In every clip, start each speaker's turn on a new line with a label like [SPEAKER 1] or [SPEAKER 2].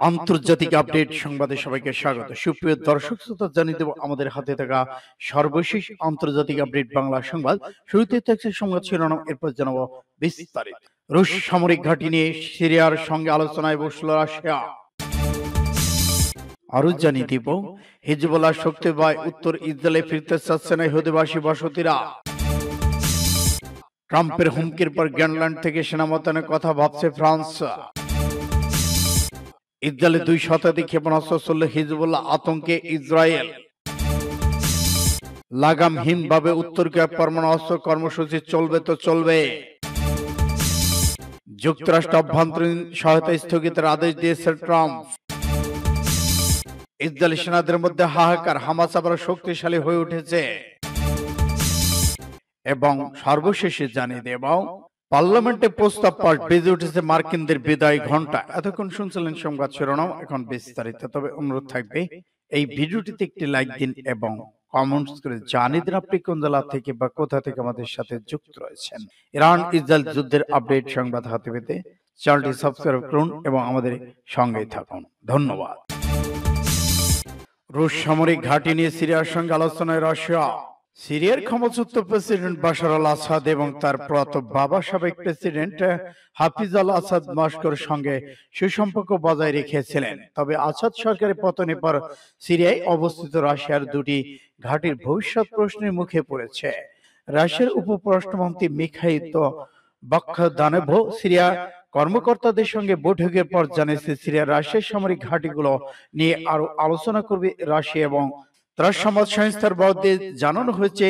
[SPEAKER 1] আন্তর্জাতিক আপডেট সংবাদে সবাইকে স্বাগত। সুপ্রিয় দর্শক শ্রোতা, জানিয়ে দেব আমাদের হাতে থাকা সর্বশেষ আন্তর্জাতিক আপডেট বাংলা সংবাদ। শুরুতে থাকছে সংবাদ শিরোনাম, এরপর জানাবো বিস্তারিত। রুশ সামরিক ঘাঁটি নিয়ে সিরিয়ার সঙ্গে আলোচনায় বসল রাশিয়া। আরো জানিয়ে দিব, হিজবুল্লাহ শক্তি পায় উত্তর ইসরায়েলে ফিরতে চাচ্ছে না ইহুদিবাসী বসতিরা। ট্রাম্পের হুমকির পর গ্রিনল্যান্ড থেকে সেনা মোতায়েনের কথা ভাবছে ফ্রান্স। ইসরায়েলে 2 শতাধিক ক্ষেপণাস্ত্র চলল হিজবুল্লাহ আতঙ্কে ইসরায়েল। লাগামহীনভাবে উত্তর কোরিয়ার পরমাণু অস্ত্র কর্মসূচি চলবে তো চলবে। যুক্তরাষ্ট্র অভ্যন্তরীণ সহায়তা স্থগিতের আদেশ দিয়েছে ট্রাম্প। ইসরায়েলি সেনাদের মধ্যে হাহাকার, হামাস আবার শক্তিশালী হয়ে উঠেছে। এবং সর্বশেষে জানিয়ে দেব, পার্লামেন্টে প্রস্তাব পাস, বেজে উঠেছে মার্কিনদের বিদায় ঘন্টা। এতক্ষণ শুনছিলেন সংবাদ শিরোনাম, এখন বিস্তারিত। তবে অনুরোধ থাকবে, এই ভিডিওটিতে একটি লাইক দিন এবং কমেন্টস করে জানিয়ে দিন আপনি কোন জেলা থেকে বা কোথা থেকে আমাদের সাথে যুক্ত রয়েছেন। ইরান ইসরায়েল যুদ্ধের আপডেট সংবাদ হাতে পেতে চ্যানেলটি সাবস্ক্রাইব করুন এবং আমাদের সঙ্গেই থাকুন। ধন্যবাদ। রুশ সামরিক ঘাঁটি নিয়ে সিরিয়ার সঙ্গে আলোচনায় রাশিয়া। সিরিয়ার ক্ষমতাচ্যুত প্রেসিডেন্ট বাশার আল আসাদ এবং তার প্রয়াত বাবা সাবেক প্রেসিডেন্ট হাফিজ আল আসাদ মস্কোর সঙ্গে সুসম্পর্ক বজায় রেখেছিলেন। তবে আসাদ সরকারের পতনের পর সিরিয়ায় অবস্থিত রাশিয়ার 2টি ঘাঁটির ভবিষ্যৎ প্রশ্নের মুখে পড়েছে। রাশিয়ার উপপররাষ্ট্রমন্ত্রী মিখাইল বাগদানেভ সিরিয়া কর্মকর্তাদের সঙ্গে বৈঠকের পর জানিয়েছে, সিরিয়ার রাশিয়ার সামরিক ঘাঁটিগুলো নিয়ে আরো আলোচনা করবে রাশিয়া। এবং তার সংবাদ সংস্থার বরাদ্দে জানানো হয়েছে,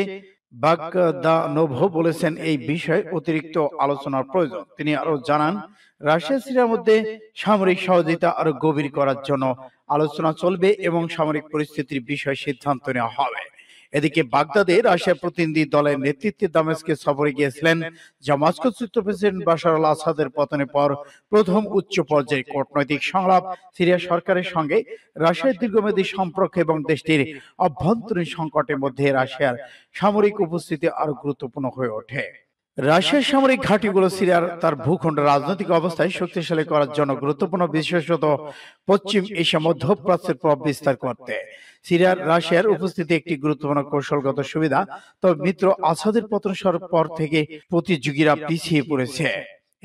[SPEAKER 1] বাগদানোভ বলেছেন এই বিষয়ে অতিরিক্ত আলোচনার প্রয়োজন। তিনি আরো জানান, রাশিয়া সিরিয়ার মধ্যে সামরিক সহযোগিতা আরো গভীর করার জন্য আলোচনা চলবে এবং সামরিক পরিস্থিতির বিষয়ে সিদ্ধান্ত নেওয়া হবে। এদিকে বাগদাদে রাশিয়ার প্রতিনিধি দলের নেতৃত্বে দামেস্কে সফরে গিয়েছিলেন, যা মস্কোচ্যুত প্রেসিডেন্ট বাশার আল আসাদের পতনের পর প্রথম উচ্চ পর্যায়ের কূটনৈতিক সংলাপ। সিরিয়া সরকারের সঙ্গে রাশিয়ার দীর্ঘমেয়াদী সম্পর্ক এবং দেশটির অভ্যন্তরীণ সংকটের মধ্যে রাশিয়ার সামরিক উপস্থিতি আরো গুরুত্বপূর্ণ হয়ে ওঠে। রাশিয়ার সামরিক ঘাঁটিগুলো সিরিয়ার তার ভূখণ্ড রাজনৈতিক অবস্থায় শক্তিশালী করার জন্য গুরুত্বপূর্ণ, বিশেষত পশ্চিম এশিয়া মধ্যপ্রাচ্যের প্রভাব বিস্তার করতে। সিরিয়ার রাশিয়ার উপস্থিতি একটি গুরুত্বপূর্ণ কৌশলগত সুবিধা, তবে মিত্র আসাদের পতন পর থেকে প্রতিযোগীরা পিছিয়ে পড়েছে।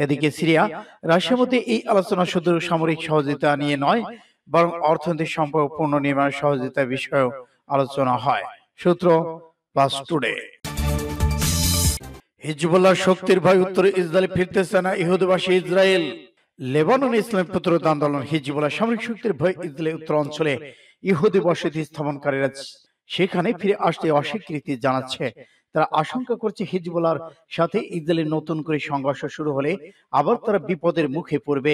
[SPEAKER 1] এদিকে সিরিয়া রাশিয়ার মধ্যে এই আলোচনা শুধু সামরিক সহযোগিতা নিয়ে নয়, বরং অর্থনৈতিক সম্পর্ক পুনর্নির্মাণ সহযোগিতার বিষয়েও আলোচনা হয়। সূত্র প্লাস টুডে। হিজবুল্লাহ শক্তির ভয় উত্তরে ইসরায়েলে ফিরতেছে না ইহুদিবাসী ইসরায়েল। লেবাননে ইসলামী প্রতিরোধ আন্দোলন হিজবুল্লাহ সামরিক শক্তির ভয় ইসরায়েলের উত্তর অঞ্চলে ইহুদি বসতি স্থাপনকারীরা সেখানে ফিরে আসতে অস্বীকৃতি জানাচ্ছে। তারা আশঙ্কা করছে, হিজবুল্লাহর সাথে ইসরায়েলের নতুন করে সংঘর্ষ শুরু হলে আবার তারা বিপদের মুখে পড়বে।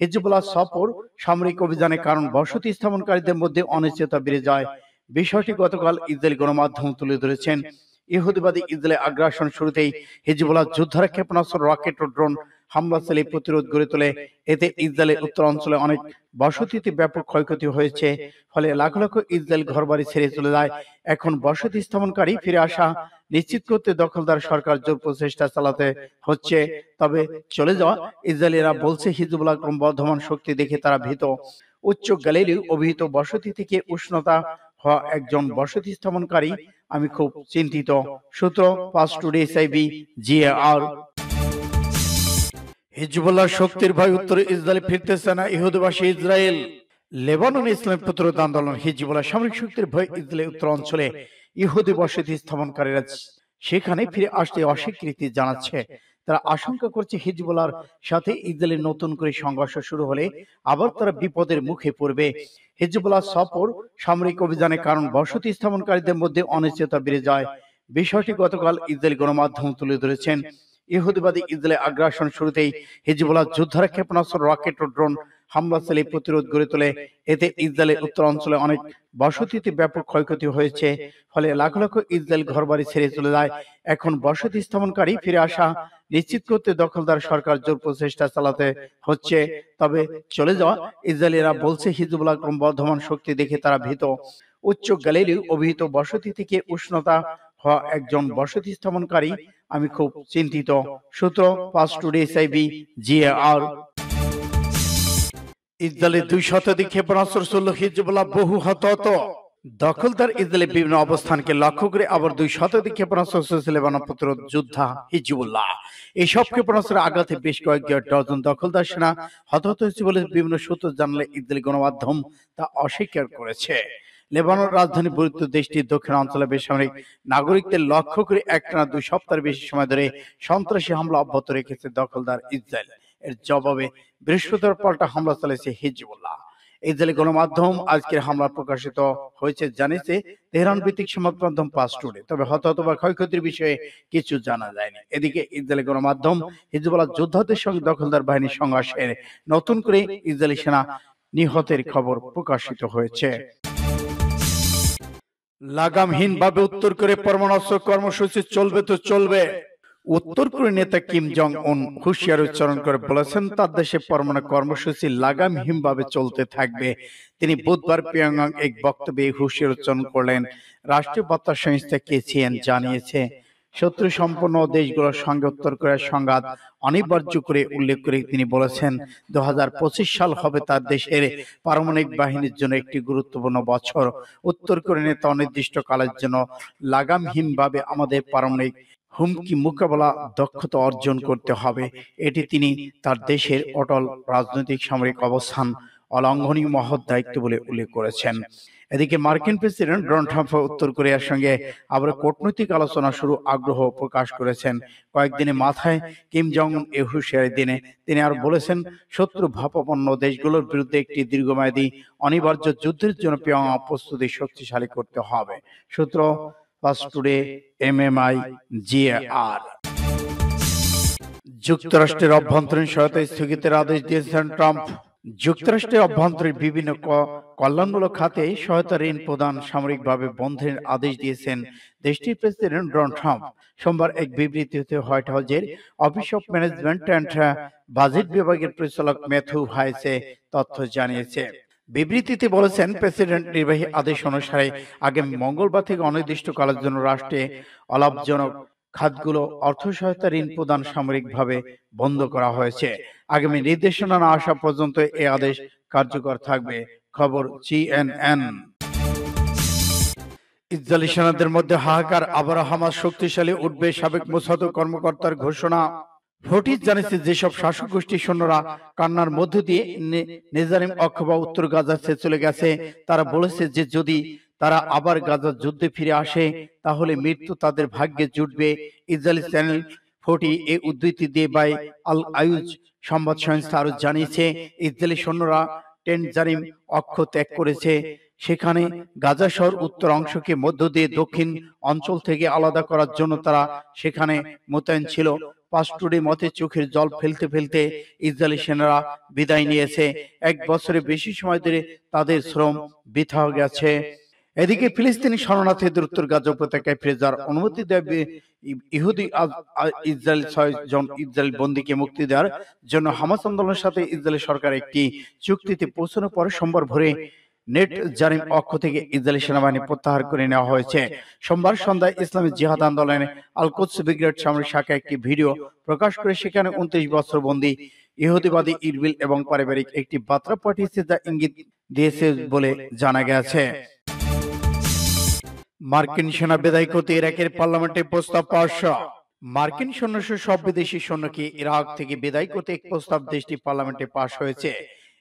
[SPEAKER 1] হিজবুল্লাহ সফর সামরিক অভিযানের কারণ বসতি স্থাপনকারীদের মধ্যে অনিশ্চয়তা বেড়ে যায়। বিষয়টি গতকাল ইসরায়েল গণমাধ্যম তুলে ধরেছেন। ইহুদিবাদী ইসরায়েলের আগ্রাসন শুরুতেই হিজবুল্লাহ যোদ্ধারা ক্ষেপণাস্ত্র, রকেট ও ড্রোন হামলা চালিয়ে প্রতিরোধ গড়ে তোলে। এতে ইসরায়েলের উত্তর অঞ্চলে অনেক বসতিতে ব্যাপক ক্ষয়ক্ষতি হয়েছে, ফলে লাখ লাখ ইসরায়েল ঘরবাড়ি ছেড়ে চলে যায়। এখন বসতি স্থাপনকারী ফিরে আসা নিশ্চিত করতে দখলদার সরকার জোর প্রচেষ্টা চালাতে হচ্ছে। তবে চলে যাওয়া ইসরায়েলিরা বলছে, হিজবুল্লাহ ক্রমবর্ধমান শক্তি দেখে তারা ভীত। উচ্চ গ্যালিলিও অভিহিত বসতি থেকে উষ্ণতা হওয়া একজন বসতি স্থাপনকারী, আমি খুব চিন্তিত। সূত্র পাস টুডে এসআইবি জিএআর। হিজবুল্লাহ শক্তির ভয় উত্তরে ইসরায়েলে ফিরতেছে না ইহুদিবাসী ইসরায়েল। লেবাননে ইসলামী প্রতিরোধ আন্দোলন হিজবুল্লাহ সামরিক শক্তির ভয় ইসরায়েলের উত্তর অঞ্চলে ইহুদি বসতি স্থাপনকারীরা সেখানে ফিরে আসতে অস্বীকৃতি জানাচ্ছে। তারা আশঙ্কা করছে, হিজবুল্লাহর সাথে ইসরায়েলের নতুন করে সংঘর্ষ শুরু হলে আবার তারা বিপদের মুখে পড়বে। হিজবুল্লাহ সফর সামরিক অভিযানের কারণ বসতি স্থাপনকারীদের মধ্যে অনিশ্চয়তা বেড়ে যায়। বিষয়টি গতকাল ইসরায়েল গণমাধ্যম তুলে ধরেছেন। ইহুদিবাদী ইসরায়েলের আগ্রাসন শুরুতেই হিজবুল্লাহ যোদ্ধারা ক্ষেপণাস্ত্র, রকেট ও ড্রোন হামলা চালিয়ে প্রতিরোধ গড়ে তোলে। এতে ইসরায়েলের উত্তর অঞ্চলে অনেক বসতিতে ব্যাপক ক্ষয়ক্ষতি হয়েছে, ফলে লাখ লাখ ইসরায়েল ঘরবাড়ি ছেড়ে চলে যায়। এখন বসতি স্থাপনকারী ফিরে আসা নিশ্চিত করতে দখলদার সরকার জোর প্রচেষ্টা চালাতে হচ্ছে। তবে চলে যাওয়া ইসরায়েলিরা বলছে, হিজবুল্লাহ ক্রমবর্ধমান শক্তি দেখে তারা ভীত। উচ্চ গ্যালিলিও অভিহিত বসতি থেকে উষ্ণতা হওয়া একজন বসতি স্থাপনকারী, আমি খুব চিন্তিত। সূত্র পাস টুডে এসআইবি জিএআর। ইসরায়েলের 2 শতাধিক ক্ষেপণাস্ত্র ছুড়ল হিজবুল্লাহ, বহু হতাহত। দখলদার ইসরায়েলের বিভিন্ন অবস্থানকে লক্ষ্য করে আবার 2 শতাধিক ক্ষেপণাস্ত্র ছুড়েছে লেবানন প্রতিরোধ যোদ্ধা হিজবুল্লাহ। এইসব ক্ষেপণাস্ত্রের আঘাতে বেশ কয়েক ডজন দখলদার সেনা হতাহত হয়েছে বলে বিভিন্ন সূত্র জানালে ইসরায়েলি গণমাধ্যম তা অস্বীকার করেছে। লেবানন রাজধানী বৈরুত দেশটির দক্ষিণ অঞ্চলে বেসামরিক নাগরিকদের লক্ষ্য করে একটানা 2 সপ্তাহের বেশি সময় ধরে সন্ত্রাসী হামলা অব্যাহত রেখেছে দখলদার ইসরায়েল। এর জবাবে বৃহস্পতিবার পাল্টা হামলা চালিয়েছে হিজবুল্লাহ। ইসরায়েলি গণমাধ্যম আজকের হামলা প্রকাশিত হয়েছে জানিয়েছে তেহরান ভিত্তিক সংবাদ মাধ্যম পাস টুডে। তবে হতাহত বা ক্ষয়ক্ষতির বিষয়ে কিছু জানা যায়নি। এদিকে ইসরায়েলি গণমাধ্যম হিজবুল্লাহ যোদ্ধাদের সঙ্গে দখলদার বাহিনীর সংঘর্ষের নতুন করে ইসরায়েলি সেনা নিহতের খবর প্রকাশিত হয়েছে। লাগামহীনভাবে উত্তর কোরিয়ার পরমাণু কর্মসূচি চলবে তো চলবে। উত্তর কোরিয়ার নেতা কিম জং উন হুঁশিয়ারি উচ্চারণ করে বলেছেন তার দেশে পরমাণু কর্মসূচি লাগামহীনভাবে চলতে থাকবে। তিনি বুধবার পিয়ংইয়ং এক বক্তব্যে এই হুঁশিয়ারি উচ্চারণ করলেন। রাষ্ট্রীয় বার্তা সংস্থা কেসিএন জানিয়েছে শত্রু সম্পন্ন দেশগুলোর সঙ্গে উত্তর কোরিয়ার সংঘাত অনিবার্য করে উল্লেখ করে তিনি বলেছেন 2025 সাল হবে তার দেশের পারমাণবিক বাহিনীর জন্য একটি গুরুত্বপূর্ণ বছর। উত্তর কোরিয়ার নেতা অনির্দিষ্টকালের জন্য লাগামহীনভাবে আমাদের পারমাণবিক হুমকি মোকাবেলা দক্ষতা অর্জন করতে হবে। এটি তিনি তার দেশের অটল রাজনৈতিক সামরিক অবস্থান অলঙ্ঘনীয় মহৎ দায়িত্ব বলে উল্লেখ করেছেন। এদিকে মার্কিন প্রেসিডেন্ট ডোনাল্ড ট্রাম্প উত্তর কোরিয়ার সঙ্গে আবার কূটনৈতিক আলোচনা শুরু আগ্রহ প্রকাশ করেছেন। কয়েকদিনের মাথায় কিম জং উন এ হুঁশিয়ারি দিনে তিনি আর বলেছেন শত্রু ভাবাপন্ন দেশগুলোর বিরুদ্ধে একটি দীর্ঘমেয়াদী অনিবার্য যুদ্ধের জন্য পিয়ংইয়ং প্রস্তুতি শক্তিশালী করতে হবে। সূত্র পাস টুডে, এমএমআই, জিএআর। যুক্তরাষ্ট্রের অভ্যন্তরীণ সহায়তা স্থগিতের আদেশ দিয়েছেন ট্রাম্প। যুক্তরাষ্ট্রের অভ্যন্তরীণ বিভিন্ন কল্যাণমূলক খাতে সহায়তা ঋণ প্রদান সাময়িকভাবে বন্ধের আদেশ দিয়েছেন দেশটির প্রেসিডেন্ট ডোনাল্ড ট্রাম্প। সোমবার এক বিবৃতিতে হোয়াইট হাউসের office of management and budget বিভাগের পরিচালক ম্যাথু হাইসে তথ্য জানিয়েছে। বিবৃতিতে বলেছেন প্রেসিডেন্ট নির্বাহী আদেশ অনুসারে আগামী মঙ্গলবার থেকে অনির্দিষ্টকালের জন্য রাষ্ট্রে অলাভজনক খাতগুলো অর্থ সহায়তা ঋণ প্রদান সাময়িকভাবে বন্ধ করা হয়েছে। আগামী নির্দেশনা না আসা পর্যন্ত এই আদেশ কার্যকর থাকবে। খবর CNN। ইসরায়েলি সেনাদের মধ্যে হাহাকার, আবার হামাস শক্তিশালী উঠবে, সাবেক মোসাদ কর্মকর্তার ঘোষণা। ফোর্টিস জানিয়েছে যেসব শাসক গোষ্ঠীর সৈন্যরা কান্নার মধ্য দিয়ে নেজারিম অক্ষ বা উত্তর গাজা ছেড়ে চলে গেছে তারা বলেছে যে যদি তারা আবার গাজার যুদ্ধে ফিরে আসে তাহলে মৃত্যু তাদের ভাগ্যে জুটবে। ইসরায়েলি চ্যানেল 40 এ উদ্ধৃতি দিয়ে বাই আল আইউজ সংবাদ সংস্থা আরো জানিয়েছে ইসরায়েলি সৈন্যরা টেনজারিম অক্ষ ত্যাগ করেছে। সেখানে গাজা শহর উত্তর অংশকে মধ্য দিয়ে দক্ষিণ অঞ্চল থেকে আলাদা করার জন্য তারা সেখানে মোতায়েন ছিল। পাস টুডে মতে চোখের জল ফেলতে ফেলতে ইসরায়েলি সেনারা বিদায় নিয়েছে। 1 বছরের বেশি সময় ধরে তাদের শ্রম বৃথা গেছে। এদিকে ফিলিস্তিনি শরণার্থীদের উত্তর গাজা উপত্যকায় ফিরে যাওয়ার অনুমতি দেবে ইহুদি ইসরায়েল 6 জন ইসরায়েল বন্দীকে মুক্তি দেওয়ার জন্য হামাস আন্দোলনের সাথে ইসরায়েলি সরকার একটি চুক্তিতে পৌঁছানোর পরে সোমবার ভোরে নেট জারিম অক্ষ থেকে ইসরায়েলি সেনাবাহিনী প্রত্যাহার করে নেওয়া হয়েছে। সোমবার সন্ধ্যায় ইসলামী জিহাদ আন্দোলনে আল কুদস ব্রিগেড সামরিক শাখা একটি ভিডিও প্রকাশ করে সেখানে 29 বছর বন্দী ইহুদিবাদী ইরবিল এবং পারিবারিক একটি বার্তা পাঠিয়েছে যা ইঙ্গিত দিয়েছে বলে জানা গেছে। মার্কিন সেনা বিদায় করতে ইরাকের পার্লামেন্টে প্রস্তাব পাশ। মার্কিন সৈন্যসহ সব বিদেশি সৈন্যকে ইরাক থেকে বিদায় করতে এক প্রস্তাব দেশটির পার্লামেন্টে পাশ হয়েছে।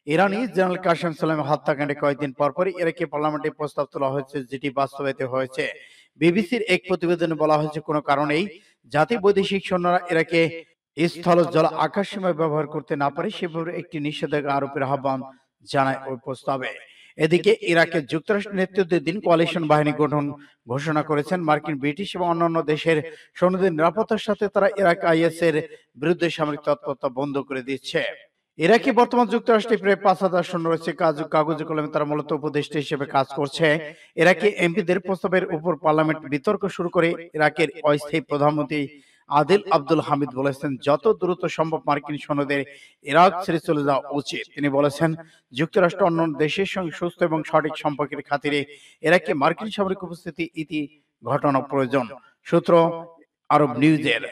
[SPEAKER 1] ইরানি জেনারেল কাসেম সোলাইমানি হত্যাকাণ্ডে কয়েকদিন পরপরই ইরাকে পার্লামেন্টে প্রস্তাব তোলা হয়েছে যেটি বাস্তবায়িত হয়েছে। বিবিসির এক প্রতিবেদনে বলা হয়েছে কোনো কারণেই যাতে বৈদেশিক সৈন্যরা ইরাকে স্থল জল আকাশ সীমায় ব্যবহার করতে না পারে সেভাবে একটি নিষেধাজ্ঞা আরোপের আহ্বান জানায় ওই প্রস্তাবে। এদিকে ইরাকের যুক্তরাষ্ট্র নেতৃত্বের দিন কোয়ালিশন বাহিনী গঠন ঘোষণা করেছেন মার্কিন, ব্রিটিশ এবং অন্যান্য দেশের সৈন্যদের নিরাপত্তার সাথে তারা ইরাক আইএস এর বিরুদ্ধে সামরিক তৎপরতা বন্ধ করে দিচ্ছে। ইরাকে বর্তমান যুক্তরাষ্ট্রে প্রায় 5000 সৈন্য রয়েছে। কাগজে কলমে তারা মূলত উপদেষ্টা হিসেবে কাজ করছে। ইরাকে এমপিদের প্রস্তাবের উপর পার্লামেন্ট বিতর্ক শুরু করে ইরাকের অস্থায়ী প্রধানমন্ত্রী আদিল আব্দুল হামিদ বলেছেন যত দ্রুত সম্ভব মার্কিন সৈন্যদের ইরাক ছেড়ে চলে যাওয়া উচিত। তিনি বলেছেন যুক্তরাষ্ট্র অন্য দেশের সঙ্গে সুস্থ এবং সঠিক সম্পর্কের খাতিরে ইরাকে মার্কিন সামরিক উপস্থিতি ইতি ঘটানো প্রয়োজন। সূত্র আরব নিউজের।